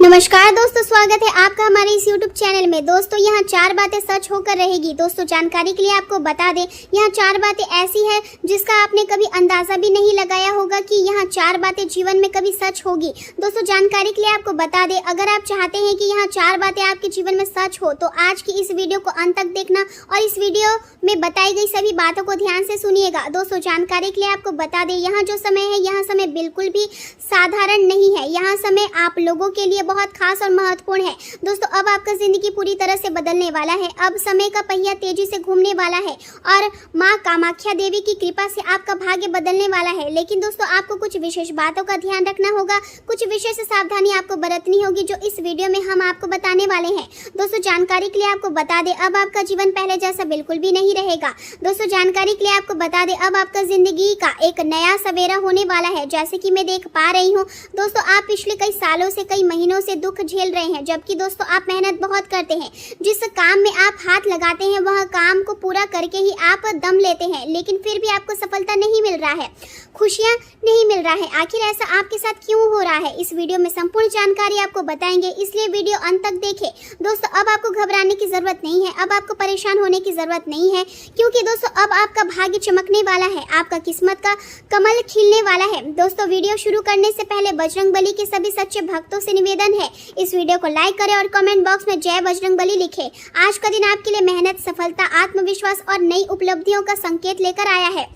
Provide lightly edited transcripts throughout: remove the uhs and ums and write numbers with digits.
नमस्कार दोस्तों, स्वागत है आपका हमारे इस YouTube चैनल में। दोस्तों यहाँ 4 बातें सच होकर रहेगी। दोस्तों जानकारी के लिए आपको बता दें, यहाँ 4 बातें ऐसी हैं जिसका आपने कभी अंदाजा भी नहीं लगाया होगा कि यहाँ 4 बातें जीवन में कभी सच होगी। दोस्तों जानकारी के लिए आपको बता दें, अगर आप चाहते हैं कि यहाँ 4 बातें आपके जीवन में सच हो तो आज की इस वीडियो को अंत तक देखना और इस वीडियो में बताई गई सभी बातों को ध्यान से सुनिएगा। दोस्तों जानकारी के लिए आपको बता दें, यहाँ जो समय है यहाँ समय बिल्कुल भी साधारण नहीं है। यहाँ समय आप लोगों के लिए बहुत खास और महत्वपूर्ण है। दोस्तों अब आपका जिंदगी पूरी तरह से बदलने वाला है। अब समय का पहिया तेजी से घूमने वाला है और माँ कामाख्या देवी की कृपा से आपका भाग्य बदलने वाला है। लेकिन दोस्तों आपको कुछ विशेष बातों का ध्यान रखना होगा, कुछ विशेष सावधानी आपको बरतनी होगी जो इस वीडियो में हम आपको बताने वाले हैं। दोस्तों जानकारी के लिए आपको बता दें, अब आपका जीवन पहले जैसा बिल्कुल भी नहीं रहेगा। दोस्तों जानकारी के लिए आपको बता दें, अब आपका जिंदगी का एक नया सवेरा होने वाला है। जैसे कि मैं देख पा रही हूँ दोस्तों, आप पिछले कई सालों से, कई महीनों से दुख झेल रहे हैं, जबकि दोस्तों आप मेहनत बहुत करते हैं। जिस काम में आप हाथ लगाते हैं वह काम को पूरा करके ही आप दम लेते हैं, लेकिन फिर भी आपको सफलता नहीं मिल रहा है, खुशियां नहीं मिल रहा है। आखिर ऐसा आपके साथ क्यों हो रहा है, इस वीडियो में संपूर्ण जानकारी आपको बताएंगे, इसलिए वीडियो अंत तक देखें। दोस्तों अब आपको घबराने की जरूरत नहीं है, अब आपको परेशान होने की जरूरत नहीं है, क्योंकि दोस्तों अब आपका भाग्य चमकने वाला है, आपका किस्मत का कमल खिलने वाला है। दोस्तों वीडियो शुरू करने से पहले बजरंगबली के सभी सच्चे भक्तों से निवेदन है, इस वीडियो को लाइक करें और कमेंट बॉक्स में जय बजरंगबली लिखें। आज का दिन आपके लिए मेहनत, सफलता, आत्मविश्वास और नई उपलब्धियों का संकेत लेकर आया है।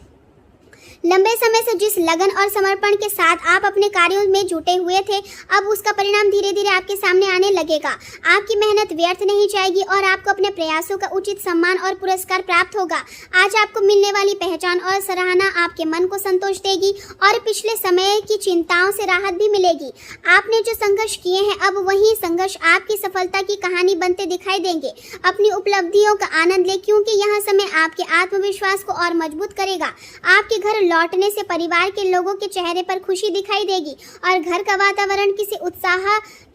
लंबे समय से जिस लगन और समर्पण के साथ आप अपने कार्यों में जुटे हुए थे, अब उसका परिणाम धीरे धीरे आपके सामने आने लगेगा। आपकी मेहनत व्यर्थ नहीं जाएगी और आपको अपने प्रयासों का उचित सम्मान और पुरस्कार प्राप्त होगा। आज आपको मिलने वाली पहचान और सराहना आपके मन को संतोष देगी और पिछले समय की चिंताओं से राहत भी मिलेगी। आपने जो संघर्ष किए हैं, अब वही संघर्ष आपकी सफलता की कहानी बनते दिखाई देंगे। अपनी उपलब्धियों का आनंद ले, क्योंकि यह समय आपके आत्मविश्वास को और मजबूत करेगा। आपके घर लौटने से परिवार के लोगों के चेहरे पर खुशी दिखाई देगी और घर का वातावरण किसी उत्साह,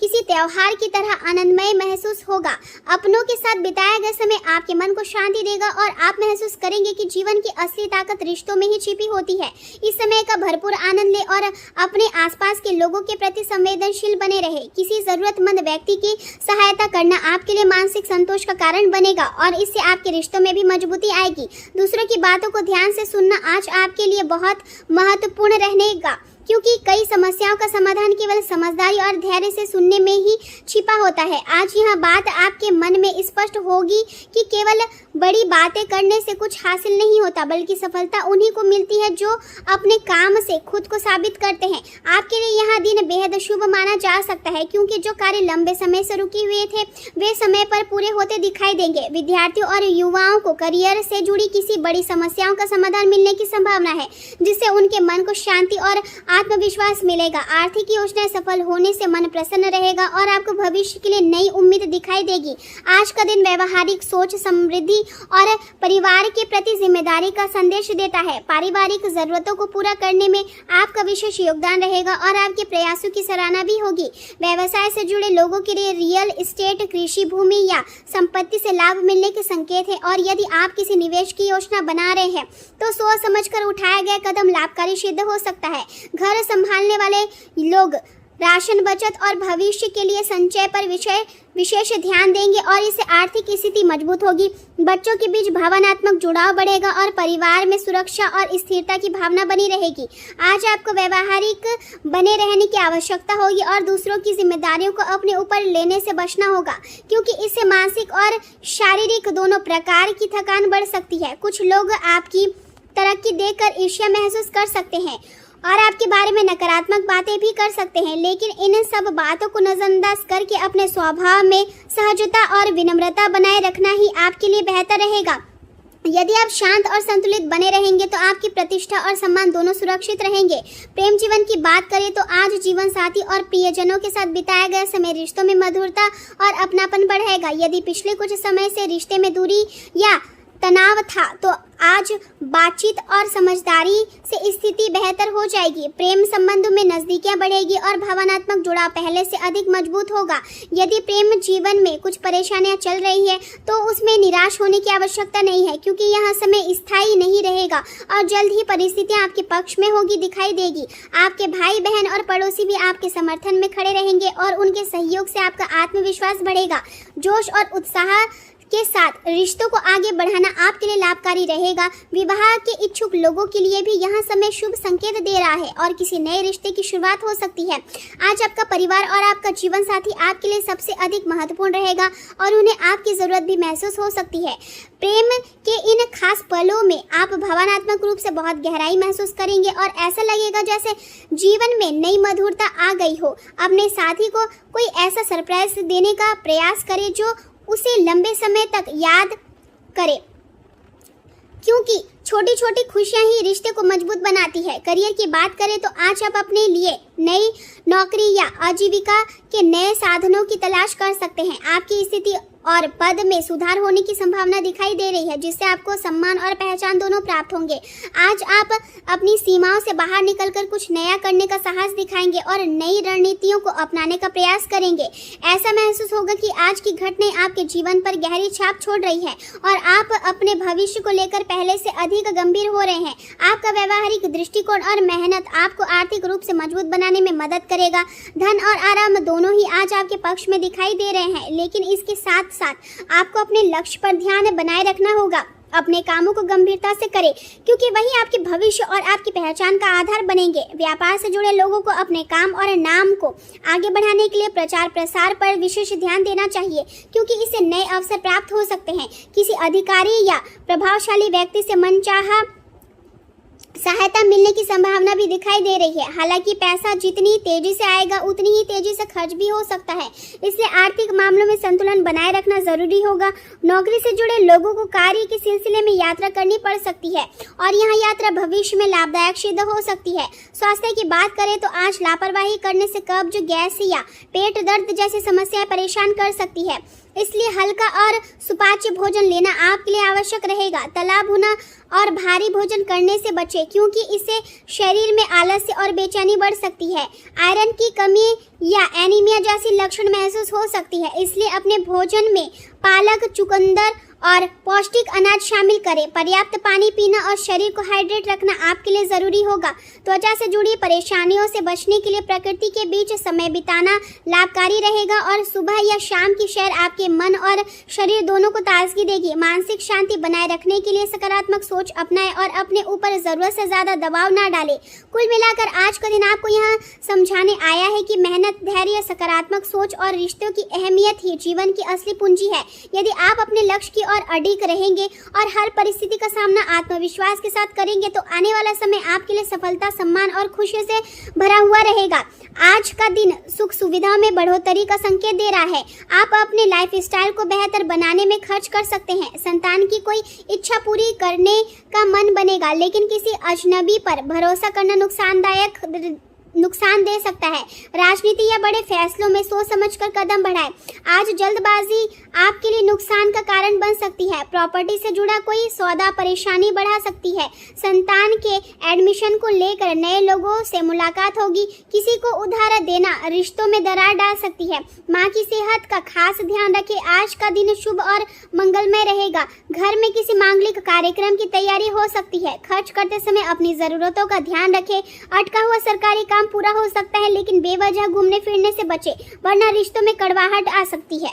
किसी त्योहार की तरह आनंदमय महसूस होगा। अपनों के साथ बिताया गया समय आपके मन को शांति देगा और आप महसूस करेंगे कि जीवन की असली ताकत रिश्तों में ही छिपी होती है। इस समय का भरपूर आनंद ले और अपने आसपास के लोगों के प्रति संवेदनशील बने रहे। किसी जरूरतमंद व्यक्ति की सहायता करना आपके लिए मानसिक संतोष का कारण बनेगा और इससे आपके रिश्तों में भी मजबूती आएगी। दूसरों की बातों को ध्यान से सुनना आज आपके लिए बहुत महत्वपूर्ण रहेगा, क्योंकि कई समस्याओं का समाधान केवल समझदारी और धैर्य से सुनने में ही छिपा होता है। आज यह बात आपके मन में स्पष्ट होगी कि केवल बड़ी बातें करने से कुछ हासिल नहीं होता, बल्कि सफलता उन्हीं को मिलती है जो अपने काम से खुद को साबित करते हैं। आपके लिए यह दिन बेहद शुभ माना जा सकता है, क्योंकि जो कार्य लंबे समय से रुके हुए थे वे समय पर पूरे होते दिखाई देंगे। विद्यार्थियों और युवाओं को करियर से जुड़ी किसी बड़ी समस्याओं का समाधान मिलने की संभावना है, जिससे उनके मन को शांति और आत्मविश्वास मिलेगा। आर्थिक योजनाएं सफल होने से मन प्रसन्न रहेगा और आपको भविष्य के लिए नई उम्मीद दिखाई देगी। आज का दिन व्यवहारिक सोच, समृद्धि और परिवार के प्रति जिम्मेदारी का संदेश देता है। पारिवारिक जरूरतों को पूरा करने में आपका विशेष योगदान रहेगा और आपके प्रयासों की सराहना भी होगी। व्यवसाय से जुड़े लोगों के लिए रियल एस्टेट, कृषि भूमि या संपत्ति से लाभ मिलने के संकेत है और यदि आप किसी निवेश की योजना बना रहे हैं तो सोच समझकर उठाया गया कदम लाभकारी सिद्ध हो सकता है। घर संभालने वाले लोग राशन बचत और भविष्य के लिए संचय पर विशेष ध्यान देंगे और इससे आर्थिक स्थिति मजबूत होगी। बच्चों के बीच भावनात्मक जुड़ाव बढ़ेगा और परिवार में सुरक्षा और स्थिरता की भावना बनी रहेगी। आज आपको व्यवहारिक बने रहने की आवश्यकता होगी और दूसरों की जिम्मेदारियों को अपने ऊपर लेने से बचना होगा, क्योंकि इससे मानसिक और शारीरिक दोनों प्रकार की थकान बढ़ सकती है। कुछ लोग आपकी तरक्की देखकर ईर्ष्या महसूस कर सकते हैं और आपके बारे में नकारात्मक बातें भी कर सकते हैं, लेकिन इन सब बातों को नजरअंदाज करके अपने स्वभाव में सहजता और विनम्रता बनाए रखना ही आपके लिए बेहतर रहेगा। यदि आप शांत और संतुलित बने रहेंगे तो आपकी प्रतिष्ठा और सम्मान दोनों सुरक्षित रहेंगे। प्रेम जीवन की बात करें तो आज जीवन साथी और प्रियजनों के साथ बिताया गया समय रिश्तों में मधुरता और अपनापन बढ़ाएगा। यदि पिछले कुछ समय से रिश्ते में दूरी या तनाव था तो आज बातचीत और समझदारी से स्थिति बेहतर हो जाएगी। प्रेम संबंधों में नजदीकियां बढ़ेगी और भावनात्मक जुड़ाव पहले से अधिक मजबूत होगा। यदि प्रेम जीवन में कुछ परेशानियां चल रही है तो उसमें निराश होने की आवश्यकता नहीं है, क्योंकि यह समय स्थायी नहीं रहेगा और जल्द ही परिस्थितियां आपके पक्ष में होगी दिखाई देगी। आपके भाई बहन और पड़ोसी भी आपके समर्थन में खड़े रहेंगे और उनके सहयोग से आपका आत्मविश्वास बढ़ेगा। जोश और उत्साह के साथ रिश्तों को आगे बढ़ाना आपके लिए लाभकारी रहेगा। विवाह के इच्छुक लोगों के लिए भी यह समय शुभ संकेत दे रहा है और किसी नए रिश्ते की शुरुआत हो सकती है। आज आपका परिवार और आपका जीवन साथी आपके लिए सबसे अधिक महत्वपूर्ण रहेगा और उन्हें आपकी जरूरत भी महसूस हो सकती है। प्रेम के इन खास पलों में आप भावनात्मक रूप से बहुत गहराई महसूस करेंगे और ऐसा लगेगा जैसे जीवन में नई मधुरता आ गई हो। अपने साथी को कोई ऐसा सरप्राइज देने का प्रयास करें जो उसे लंबे समय तक याद करे, क्योंकि छोटी छोटी खुशियां ही रिश्ते को मजबूत बनाती है। करियर की बात करें तो आज आप अपने लिए नई नौकरी या आजीविका के नए साधनों की तलाश कर सकते हैं। आपकी स्थिति और पद में सुधार होने की संभावना दिखाई दे रही है, जिससे आपको सम्मान और पहचान दोनों प्राप्त होंगे। आज आप अपनी सीमाओं से बाहर निकलकर कुछ नया करने का साहस दिखाएंगे और नई रणनीतियों को अपनाने का प्रयास करेंगे। ऐसा महसूस होगा कि आज की घटनाएं आपके जीवन पर गहरी छाप छोड़ रही है और आप अपने भविष्य को लेकर पहले से अधिक गंभीर हो रहे हैं। आपका व्यवहारिक दृष्टिकोण और मेहनत आपको आर्थिक रूप से मजबूत बनाने में मदद करेगा। धन और आराम दोनों ही आज आपके पक्ष में दिखाई दे रहे हैं, लेकिन इसके साथ साथ आपको अपने लक्ष्य पर ध्यान बनाए रखना होगा। अपने कामों को गंभीरता से करें, क्योंकि वही आपके भविष्य और आपकी पहचान का आधार बनेंगे। व्यापार से जुड़े लोगों को अपने काम और नाम को आगे बढ़ाने के लिए प्रचार प्रसार पर विशेष ध्यान देना चाहिए, क्योंकि इससे नए अवसर प्राप्त हो सकते हैं। किसी अधिकारी या प्रभावशाली व्यक्ति से मनचाहा सहायता मिलने की संभावना भी दिखाई दे रही है। हालांकि पैसा जितनी तेजी से आएगा उतनी ही तेजी से खर्च भी हो सकता है, इसलिए आर्थिक मामलों में संतुलन बनाए रखना जरूरी होगा। नौकरी से जुड़े लोगों को कार्य के सिलसिले में यात्रा करनी पड़ सकती है और यह यात्रा भविष्य में लाभदायक सिद्ध हो सकती है। स्वास्थ्य की बात करें तो आज लापरवाही करने से कब्ज, गैस या पेट दर्द जैसी समस्याएं परेशान कर सकती है, इसलिए हल्का और सुपाच्य भोजन लेना आपके लिए आवश्यक रहेगा। तला भुना और भारी भोजन करने से बचें, क्योंकि इससे शरीर में आलस्य और बेचैनी बढ़ सकती है। आयरन की कमी या एनीमिया जैसी लक्षण महसूस हो सकती है, इसलिए अपने भोजन में पालक, चुकंदर और पौष्टिक अनाज शामिल करें। पर्याप्त पानी पीना और शरीर को हाइड्रेट रखना आपके लिए जरूरी होगा। त्वचा से जुड़ी परेशानियों से बचने के लिए प्रकृति के बीच समय बिताना लाभकारी रहेगा और सुबह या शाम की सैर आपके मन और शरीर दोनों को ताजगी देगी। मानसिक शांति बनाए रखने के लिए सकारात्मक सोच अपनाएं और अपने ऊपर जरूरत से ज्यादा दबाव न डालें। कुल मिलाकर आज का दिन आपको यह समझाने आया है कि मेहनत, धैर्य, सकारात्मक सोच और रिश्तों की अहमियत ही जीवन की असली पूंजी है। यदि आप अपने लक्ष्य की और अडिग रहेंगे और हर परिस्थिति का सामना आत्मविश्वास के साथ करेंगे तो आने वाला समय आपके लिए सफलता, सम्मान और खुशियों से भरा हुआ रहेगा। आज का दिन सुख सुविधाओं में बढ़ोतरी का संकेत दे रहा है। आप अपने लाइफ स्टाइल को बेहतर बनाने में खर्च कर सकते हैं। संतान की कोई इच्छा पूरी करने का मन बनेगा, लेकिन किसी अजनबी पर भरोसा करना नुकसान दे सकता है। राजनीति या बड़े फैसलों में सोच समझकर कदम बढ़ाएं। आज जल्दबाजी आपके लिए नुकसान का कारण बन सकती है। प्रॉपर्टी से जुड़ा कोई सौदा परेशानी बढ़ा सकती है। संतान के एडमिशन को लेकर नए लोगों से मुलाकात होगी। किसी को उधार देना रिश्तों में दरार डाल सकती है। माँ की सेहत का खास ध्यान रखें। आज का दिन शुभ और मंगलमय रहेगा। घर में किसी मांगलिक कार्यक्रम की तैयारी हो सकती है। खर्च करते समय अपनी जरूरतों का ध्यान रखें। अटका हुआ सरकारी काम पूरा हो सकता है, लेकिन बेवजह घूमने फिरने से बचें, वरना रिश्तों में कड़वाहट आ सकती है।